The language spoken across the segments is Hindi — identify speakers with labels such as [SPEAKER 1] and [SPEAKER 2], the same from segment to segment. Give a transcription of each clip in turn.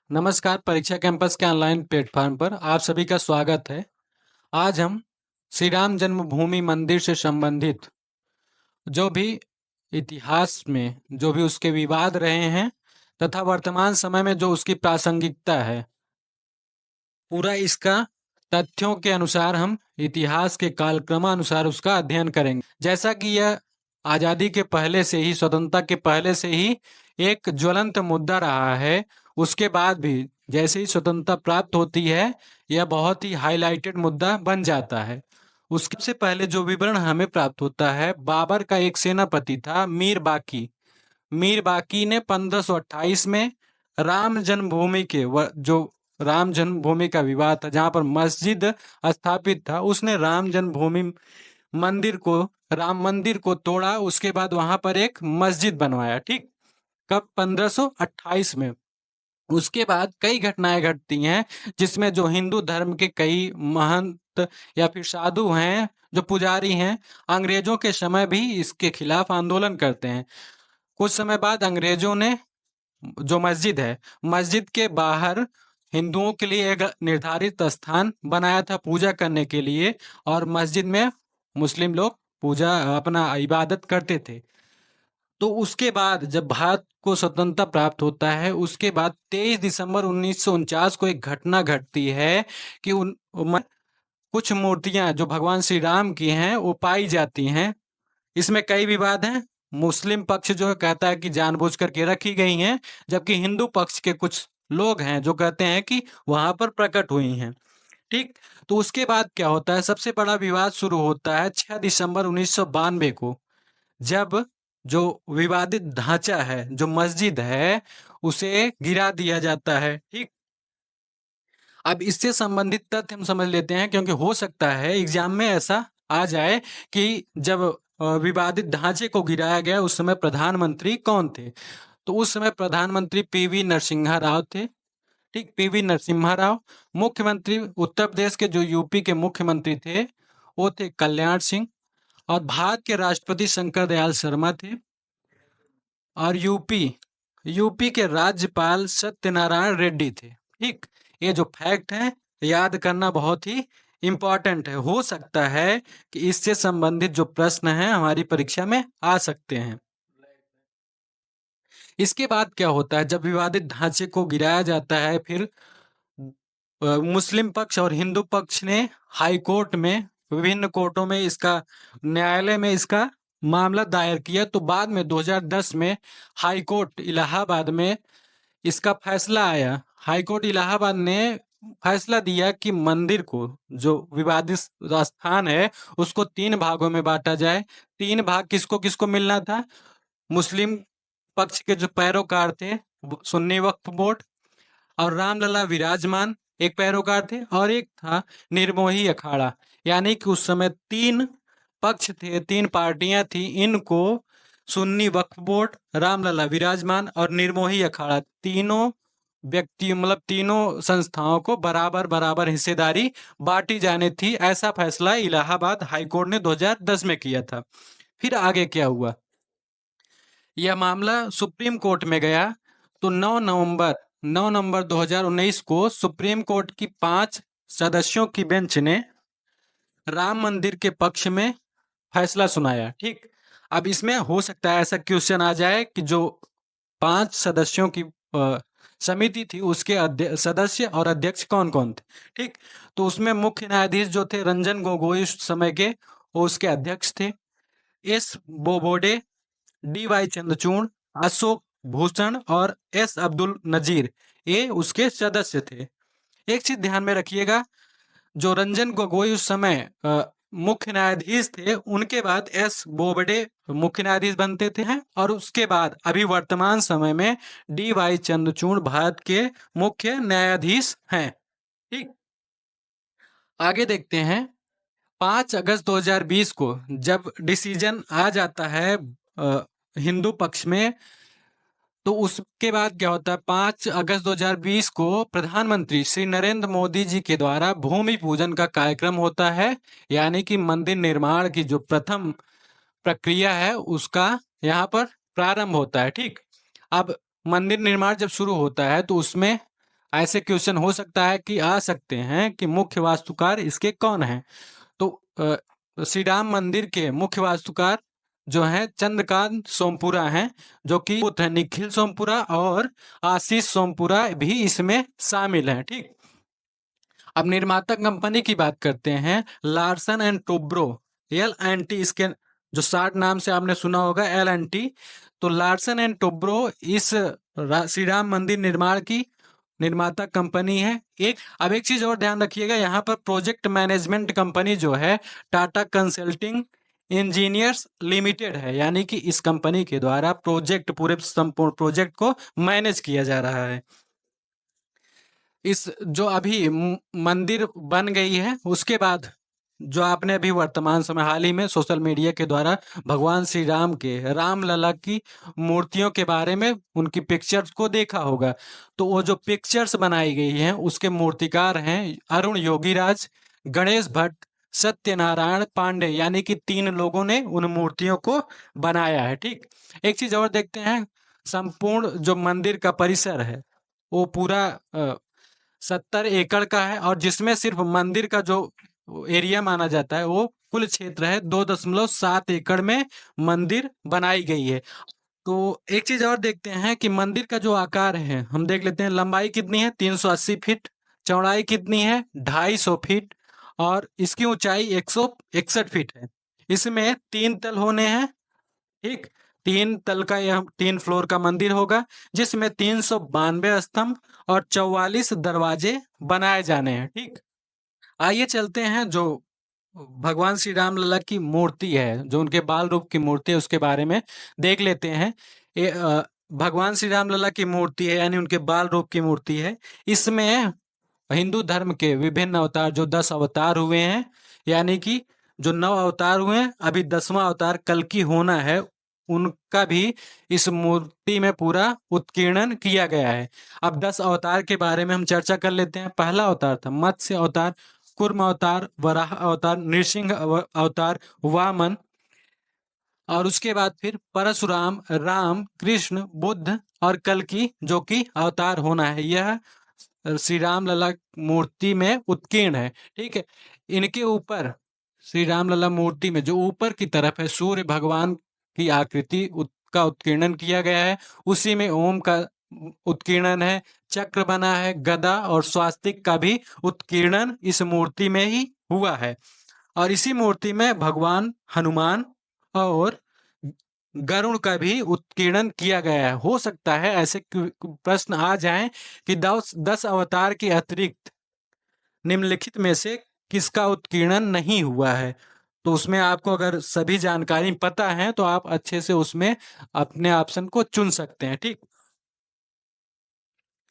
[SPEAKER 1] नमस्कार, परीक्षा कैंपस के ऑनलाइन प्लेटफॉर्म पर आप सभी का स्वागत है। आज हम श्री राम जन्मभूमि मंदिर से संबंधित जो भी इतिहास में जो भी उसके विवाद रहे हैं तथा वर्तमान समय में जो उसकी प्रासंगिकता है, पूरा इसका तथ्यों के अनुसार हम इतिहास के कालक्रमानुसार उसका अध्ययन करेंगे। जैसा कि यह आज़ादी के पहले से ही, स्वतंत्रता के पहले से ही एक ज्वलंत मुद्दा रहा है, उसके बाद भी जैसे ही स्वतंत्रता प्राप्त होती है, यह बहुत ही हाईलाइटेड मुद्दा बन जाता है। उसके से पहले जो विवरण हमें प्राप्त होता है, बाबर का एक सेनापति था मीर बाकी। मीर बाकी ने 1528 में राम जन्मभूमि के जो राम जन्मभूमि का विवाद था, जहां पर मस्जिद स्थापित था, उसने राम जन्मभूमि मंदिर को राम मंदिर को तोड़ा। उसके बाद वहां पर एक मस्जिद बनवाया। ठीक, कब? 1528 में। उसके बाद कई घटनाएं घटती हैं जिसमें जो हिंदू धर्म के कई महंत या फिर साधु हैं, जो पुजारी हैं, अंग्रेजों के समय भी इसके खिलाफ आंदोलन करते हैं। कुछ समय बाद अंग्रेजों ने जो मस्जिद है, मस्जिद के बाहर हिंदुओं के लिए एक निर्धारित स्थान बनाया था पूजा करने के लिए, और मस्जिद में मुस्लिम लोग पूजा अपना इबादत करते थे। तो उसके बाद जब भारत को स्वतंत्रता प्राप्त होता है, उसके बाद 23 दिसंबर 1949 को एक घटना घटती है कि कुछ मूर्तियां जो भगवान श्री राम की हैं वो पाई जाती हैं। इसमें कई विवाद हैं। मुस्लिम पक्ष जो है कहता है कि जानबूझ करके रखी गई हैं, जबकि हिंदू पक्ष के कुछ लोग हैं जो कहते हैं कि वहां पर प्रकट हुई हैं। ठीक, तो उसके बाद क्या होता है, सबसे बड़ा विवाद शुरू होता है 6 दिसंबर 1992 को, जब जो विवादित ढांचा है, जो मस्जिद है, उसे गिरा दिया जाता है। ठीक, अब इससे संबंधित तथ्य हम समझ लेते हैं, क्योंकि हो सकता है एग्जाम में ऐसा आ जाए कि जब विवादित ढांचे को गिराया गया, उस समय प्रधानमंत्री कौन थे। तो उस समय प्रधानमंत्री पीवी नरसिम्हा राव थे। ठीक, पीवी नरसिम्हा राव। मुख्यमंत्री उत्तर प्रदेश के जो यूपी के मुख्यमंत्री थे, वो थे कल्याण सिंह। और भारत के राष्ट्रपति शंकर दयाल शर्मा थे। और यूपी यूपी के राज्यपाल सत्यनारायण रेड्डी थे। ठीक, ये जो फैक्ट है याद करना बहुत ही इंपॉर्टेंट है। हो सकता है कि इससे संबंधित जो प्रश्न हैं हमारी परीक्षा में आ सकते हैं। इसके बाद क्या होता है, जब विवादित ढांचे को गिराया जाता है, फिर मुस्लिम पक्ष और हिंदू पक्ष ने हाई कोर्ट में, विभिन्न कोर्टों में इसका, न्यायालय में इसका मामला दायर किया। तो बाद में 2010 में हाई कोर्ट इलाहाबाद में इसका फैसला आया। हाई कोर्ट इलाहाबाद ने फैसला दिया कि मंदिर को, जो विवादित स्थान है, उसको 3 भागों में बांटा जाए। 3 भाग किसको किसको मिलना था? मुस्लिम पक्ष के जो पैरोकार थे, सुन्नी वक्फ बोर्ड और रामलला विराजमान एक पैरोकार थे, और एक था निर्मोही अखाड़ा। यानी कि उस समय 3 पक्ष थे, 3 पार्टियां थी। इनको सुन्नी वक्फ बोर्ड, रामलला विराजमान और निर्मोही अखाड़ा, तीनों व्यक्ति मतलब तीनों संस्थाओं को बराबर बराबर हिस्सेदारी बांटी जानी थी। ऐसा फैसला इलाहाबाद हाई कोर्ट ने 2010 में किया था। फिर आगे क्या हुआ, यह मामला सुप्रीम कोर्ट में गया। तो 9 नवंबर 2019 को सुप्रीम कोर्ट की 5 सदस्यों की बेंच ने राम मंदिर के पक्ष में फैसला सुनाया। ठीक, अब इसमें हो सकता है ऐसा क्वेश्चन आ जाए कि जो 5 सदस्यों की समिति थी, उसके सदस्य और अध्यक्ष कौन कौन थे। ठीक, तो उसमें मुख्य न्यायाधीश जो थे रंजन गोगोई उस समय के, वो उसके अध्यक्ष थे। S Bobde, D Y Chandrachud, Ashok Bhushan और एस अब्दुल नजीर, ये उसके सदस्य थे। एक चीज ध्यान में रखिएगा, जो रंजन गोगोई उस समय मुख्य न्यायाधीश थे, उनके बाद एस बोबडे मुख्य न्यायाधीश बनते थे हैं, और उसके बाद अभी वर्तमान समय में डी वाई चंद्रचूड़ भारत के मुख्य न्यायाधीश हैं। ठीक, आगे देखते हैं। 5 अगस्त 2020 को जब डिसीजन आ जाता है हिंदू पक्ष में, तो उसके बाद क्या होता है, 5 अगस्त 2020 को प्रधानमंत्री श्री नरेंद्र मोदी जी के द्वारा भूमि पूजन का कार्यक्रम होता है। यानी कि मंदिर निर्माण की जो प्रथम प्रक्रिया है उसका यहाँ पर प्रारंभ होता है। ठीक, अब मंदिर निर्माण जब शुरू होता है तो उसमें ऐसे क्वेश्चन हो सकता है कि आ सकते हैं कि मुख्य वास्तुकार इसके कौन हैं। तो श्री राम मंदिर के मुख्य वास्तुकार जो है चंद्रकांत सोमपुरा हैं, जो कि पुत्र हैं निखिल सोमपुरा और आशीष सोमपुरा भी इसमें शामिल हैं। ठीक, अब निर्माता कंपनी की बात करते हैं, लार्सन एंड टोब्रो, L&T, इसके जो शार्ट नाम से आपने सुना होगा L&T। तो लार्सन एंड टोब्रो इस श्री राम मंदिर निर्माण की निर्माता कंपनी है। अब एक चीज और ध्यान रखिएगा, यहाँ पर प्रोजेक्ट मैनेजमेंट कंपनी जो है टाटा कंसल्टिंग इंजीनियर्स लिमिटेड है, यानी कि इस कंपनी के द्वारा पूरे संपूर्ण प्रोजेक्ट को मैनेज किया जा रहा है। इस जो अभी मंदिर बन गई है, उसके बाद जो आपने अभी वर्तमान समय हाल ही में सोशल मीडिया के द्वारा भगवान श्री राम के रामलला की मूर्तियों के बारे में उनकी पिक्चर्स को देखा होगा। तो वो जो पिक्चर्स बनाई गई हैं उसके मूर्तिकार हैं अरुण योगीराज, गणेश भट्ट, सत्यनारायण पांडे, यानी कि 3 लोगों ने उन मूर्तियों को बनाया है। ठीक, एक चीज और देखते हैं, संपूर्ण जो मंदिर का परिसर है वो पूरा 70 एकड़ का है, और जिसमें सिर्फ मंदिर का जो एरिया माना जाता है वो कुल क्षेत्र है 2.7 एकड़ में मंदिर बनाई गई है। तो एक चीज और देखते हैं कि मंदिर का जो आकार है हम देख लेते हैं, लंबाई कितनी है 380 फीट, चौड़ाई कितनी है 250 फीट, और इसकी ऊंचाई 161 फीट है। इसमें 3 तल होने हैं। ठीक, 3 तल का यह 3 फ्लोर का मंदिर होगा, जिसमें 392 स्तंभ और 44 दरवाजे बनाए जाने हैं। ठीक, आइए चलते हैं जो भगवान श्री राम लला की मूर्ति है, जो उनके बाल रूप की मूर्ति है, उसके बारे में देख लेते हैं। भगवान श्री राम लला की मूर्ति है, यानी उनके बाल रूप की मूर्ति है। इसमें हिंदू धर्म के विभिन्न अवतार, जो 10 अवतार हुए हैं, यानी कि जो 9 अवतार हुए हैं, अभी 10वां अवतार कल की होना है, उनका भी इस मूर्ति में पूरा उत्कीर्णन किया गया है। अब 10 अवतार के बारे में हम चर्चा कर लेते हैं। पहला अवतार था मत्स्य अवतार, कुर्म अवतार, वराह अवतार, नृसिंह अवतार, वामन, और उसके बाद फिर परशुराम, राम, कृष्ण, बुद्ध और कल्कि, जो कि अवतार होना है। यह श्री राम लला मूर्ति में उत्कीर्ण है। ठीक है, इनके ऊपर श्री राम लला मूर्ति में जो ऊपर की तरफ है सूर्य भगवान की आकृति का उत्कीर्णन किया गया है, उसी में ओम का उत्कीर्णन है, चक्र बना है, गदा और स्वास्तिक का भी उत्कीर्णन इस मूर्ति में ही हुआ है। और इसी मूर्ति में भगवान हनुमान और गरुड़ का भी उत्कीर्णन किया गया है। हो सकता है ऐसे प्रश्न आ जाएं कि 10 अवतार के अतिरिक्त निम्नलिखित में से किसका उत्कीर्णन नहीं हुआ है। तो उसमें आपको अगर सभी जानकारी पता है तो आप अच्छे से उसमें अपने ऑप्शन को चुन सकते हैं। ठीक,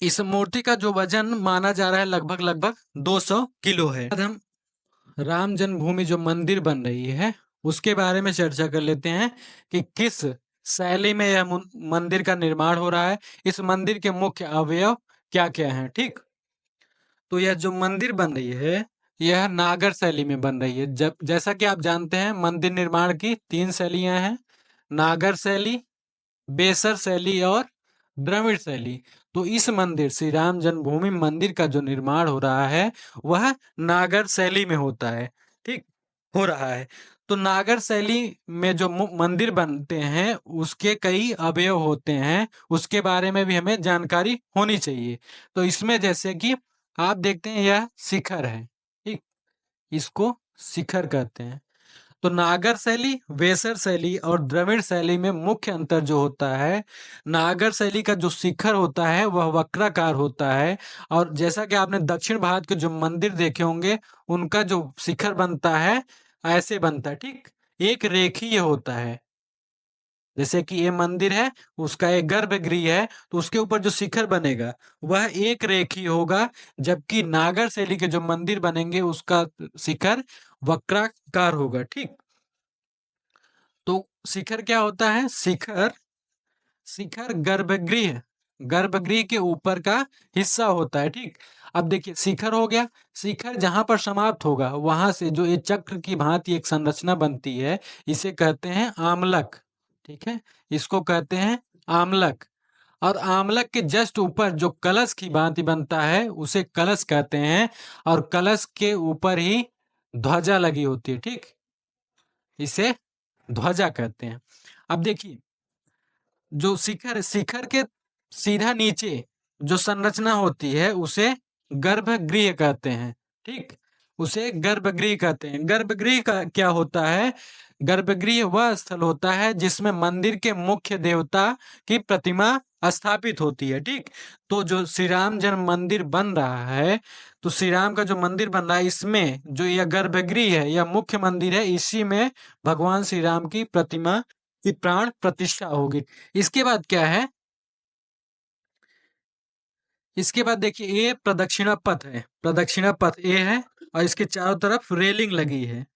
[SPEAKER 1] इस मूर्ति का जो वजन माना जा रहा है लगभग 200 किलो है। अब हम राम जन्मभूमि जो मंदिर बन रही है उसके बारे में चर्चा कर लेते हैं कि किस शैली में यह मंदिर का निर्माण हो रहा है, इस मंदिर के मुख्य अवयव क्या क्या हैं। ठीक, तो यह जो मंदिर बन रही है यह नागर शैली में बन रही है। जब जैसा कि आप जानते हैं मंदिर निर्माण की 3 शैलियां हैं, नागर शैली, बेसर शैली और द्रविड़ शैली। तो इस मंदिर श्री राम जन्मभूमि मंदिर का जो निर्माण हो रहा है वह नागर शैली में होता है। ठीक, हो रहा है। तो नागर शैली में जो मंदिर बनते हैं उसके कई अवयव होते हैं, उसके बारे में भी हमें जानकारी होनी चाहिए। तो इसमें जैसे कि आप देखते हैं यह शिखर है। ठीक, इसको शिखर कहते हैं। तो नागर शैली, वेसर शैली और द्रविड़ शैली में मुख्य अंतर जो होता है, नागर शैली का जो शिखर होता है वह वक्राकार होता है, और जैसा कि आपने दक्षिण भारत के जो मंदिर देखे होंगे उनका जो शिखर बनता है ऐसे बनता है। ठीक, एक रेखीय होता है। जैसे कि ये मंदिर है, उसका एक गर्भगृह है, तो उसके ऊपर जो शिखर बनेगा वह एक रेखीय होगा, जबकि नागर शैली के जो मंदिर बनेंगे उसका शिखर वक्राकार होगा। ठीक, तो शिखर क्या होता है? शिखर शिखर गर्भगृह के ऊपर का हिस्सा होता है। ठीक, अब देखिए शिखर हो गया, शिखर जहां पर समाप्त होगा वहां से जो ये चक्र की भांति एक संरचना बनती है, इसे कहते हैं आमलक। ठीक है, इसको कहते हैं आमलक। और आमलक के जस्ट ऊपर जो कलश की भांति बनता है उसे कलश कहते हैं, और कलश के ऊपर ही ध्वजा लगी होती है। ठीक, इसे ध्वजा कहते हैं। अब देखिए, जो शिखर शिखर के सीधा नीचे जो संरचना होती है उसे गर्भगृह कहते हैं। ठीक, उसे गर्भगृह कहते हैं। गर्भगृह का क्या होता है? गर्भगृह वह स्थल होता है जिसमें मंदिर के मुख्य देवता की प्रतिमा स्थापित होती है। ठीक, तो जो श्री राम जन्म मंदिर बन रहा है, तो श्री राम का जो मंदिर बन रहा है, इसमें जो यह गर्भगृह है, यह मुख्य मंदिर है, इसी में भगवान श्री राम की प्रतिमा की प्राण प्रतिष्ठा होगी। इसके बाद क्या है? इसके बाद देखिए, ये प्रदक्षिणा पथ है। प्रदक्षिणा पथ ये है और इसके चारों तरफ रेलिंग लगी है।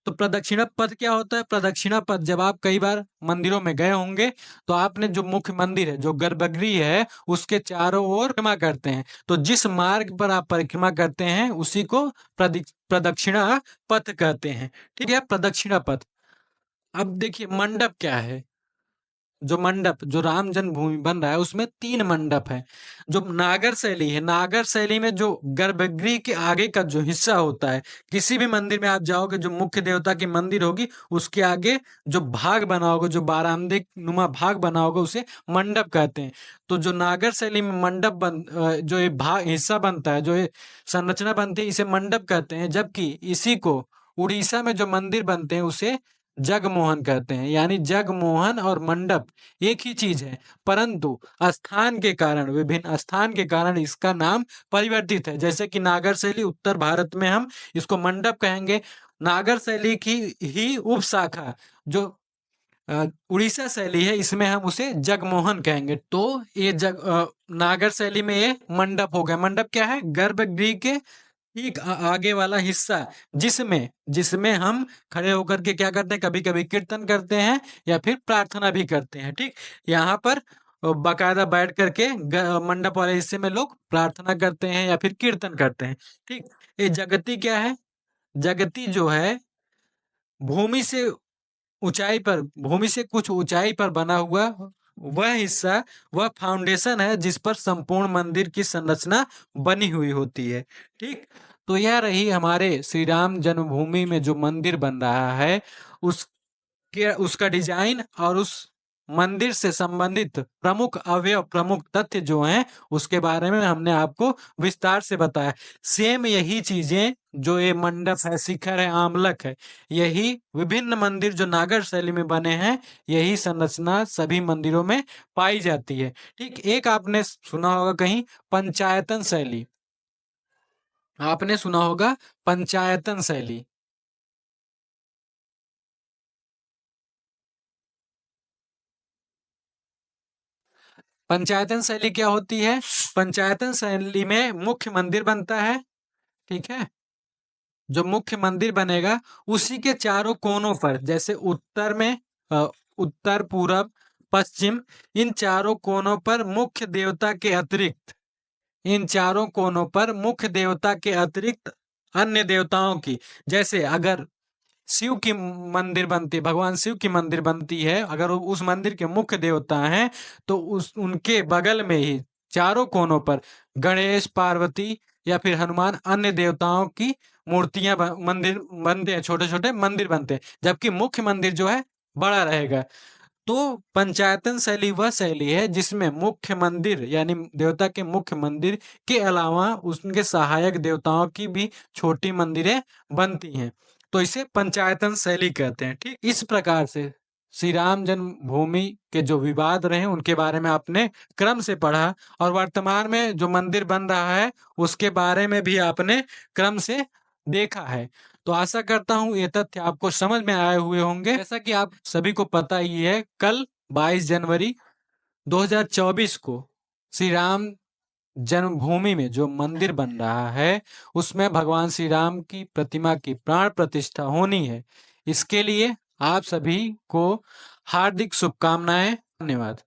[SPEAKER 1] तो प्रदक्षिणा पथ क्या होता है? प्रदक्षिणा पथ, जब आप कई बार मंदिरों में गए होंगे तो आपने जो मुख्य मंदिर है, जो गर्भगृह है, उसके चारों ओर परिक्रमा करते हैं। तो जिस मार्ग पर आप परिक्रमा करते हैं उसी को प्रदक्षिणा पथ कहते हैं। ठीक है, प्रदक्षिणा पथ। अब देखिए, मंडप क्या है? जो मंडप, जो राम जन्मभूमि बन रहा है उसमें 3 मंडप है। जो नागर शैली है, नागर शैली में जो गर्भगृह के आगे का जो हिस्सा होता है, किसी भी मंदिर में आप जाओगे, जो मुख्य देवता की मंदिर होगी उसके आगे जो भाग बना होगा, जो बारामदे नुमा भाग बना होगा, उसे मंडप कहते हैं। तो जो नागर शैली में जो ये भाग हिस्सा बनता है, जो ये संरचना बनती है, इसे मंडप कहते हैं। जबकि इसी को उड़ीसा में जो मंदिर बनते हैं उसे जगमोहन कहते हैं। यानी जगमोहन और मंडप एक ही चीज है, परंतु स्थान के कारण, विभिन्न स्थान के कारण इसका नाम परिवर्तित है। जैसे कि नागर शैली, उत्तर भारत में हम इसको मंडप कहेंगे। नागर शैली की ही उपशाखा जो उड़ीसा शैली है, इसमें हम उसे जगमोहन कहेंगे। तो ये नागर शैली में ये मंडप हो गया। मंडप क्या है? गर्भगृह के ठीक आगे वाला हिस्सा, जिसमें जिसमें हम खड़े होकर के क्या करते हैं, कभी कभी कीर्तन करते हैं या फिर प्रार्थना भी करते हैं। ठीक, यहाँ पर बाकायदा बैठ करके मंडप वाले हिस्से में लोग प्रार्थना करते हैं या फिर कीर्तन करते हैं। ठीक, ये जगती क्या है? जगती जो है, भूमि से भूमि से कुछ ऊंचाई पर बना हुआ वह हिस्सा, वह फाउंडेशन है जिस पर संपूर्ण मंदिर की संरचना बनी हुई होती है। ठीक, तो यह रही हमारे श्री राम जन्मभूमि में जो मंदिर बन रहा है, उसके उसका डिजाइन और उस मंदिर से संबंधित प्रमुख अवयव, प्रमुख तथ्य जो हैं, उसके बारे में हमने आपको विस्तार से बताया। सेम यही चीजें, जो ये मंडप है, शिखर है, आमलक है, यही विभिन्न मंदिर जो नागर शैली में बने हैं, यही संरचना सभी मंदिरों में पाई जाती है। ठीक, एक आपने सुना होगा कहीं पंचायतन शैली, आपने सुना होगा पंचायतन शैली। पंचायतन शैली क्या होती है? पंचायतन शैली में मुख्य मंदिर बनता है। ठीक है, जो मुख्य मंदिर बनेगा उसी के चारों कोनों पर, जैसे उत्तर में उत्तर, पूरब, पश्चिम, इन चारों कोनों पर मुख्य देवता के अतिरिक्त, इन चारों कोनों पर मुख्य देवता के अतिरिक्त अन्य देवताओं की, जैसे अगर शिव की मंदिर बनती, भगवान शिव की मंदिर बनती है, अगर उस मंदिर के मुख्य देवता हैं, तो उस उनके बगल में ही चारों कोनों पर गणेश, पार्वती या फिर हनुमान, अन्य देवताओं की मूर्तियां मंदिर बनते हैं, छोटे छोटे मंदिर बनते हैं, जबकि मुख्य मंदिर जो है बड़ा रहेगा। तो पंचायतन शैली वह शैली है जिसमें मुख्य मंदिर, यानी देवता के मुख्य मंदिर के अलावा उनके सहायक देवताओं की भी छोटी मंदिरें बनती हैं। तो इसे पंचायतन शैली कहते हैं। ठीक, इस प्रकार से श्री राम जन्मभूमि के जो विवाद रहे उनके बारे में आपने क्रम से पढ़ा, और वर्तमान में जो मंदिर बन रहा है उसके बारे में भी आपने क्रम से देखा है। तो आशा करता हूँ ये तथ्य आपको समझ में आए हुए होंगे। जैसा कि आप सभी को पता ही है, कल 22 जनवरी 2024 को श्री राम जन्मभूमि में जो मंदिर बन रहा है उसमें भगवान श्री राम की प्रतिमा की प्राण प्रतिष्ठा होनी है। इसके लिए आप सभी को हार्दिक शुभकामनाएं। धन्यवाद।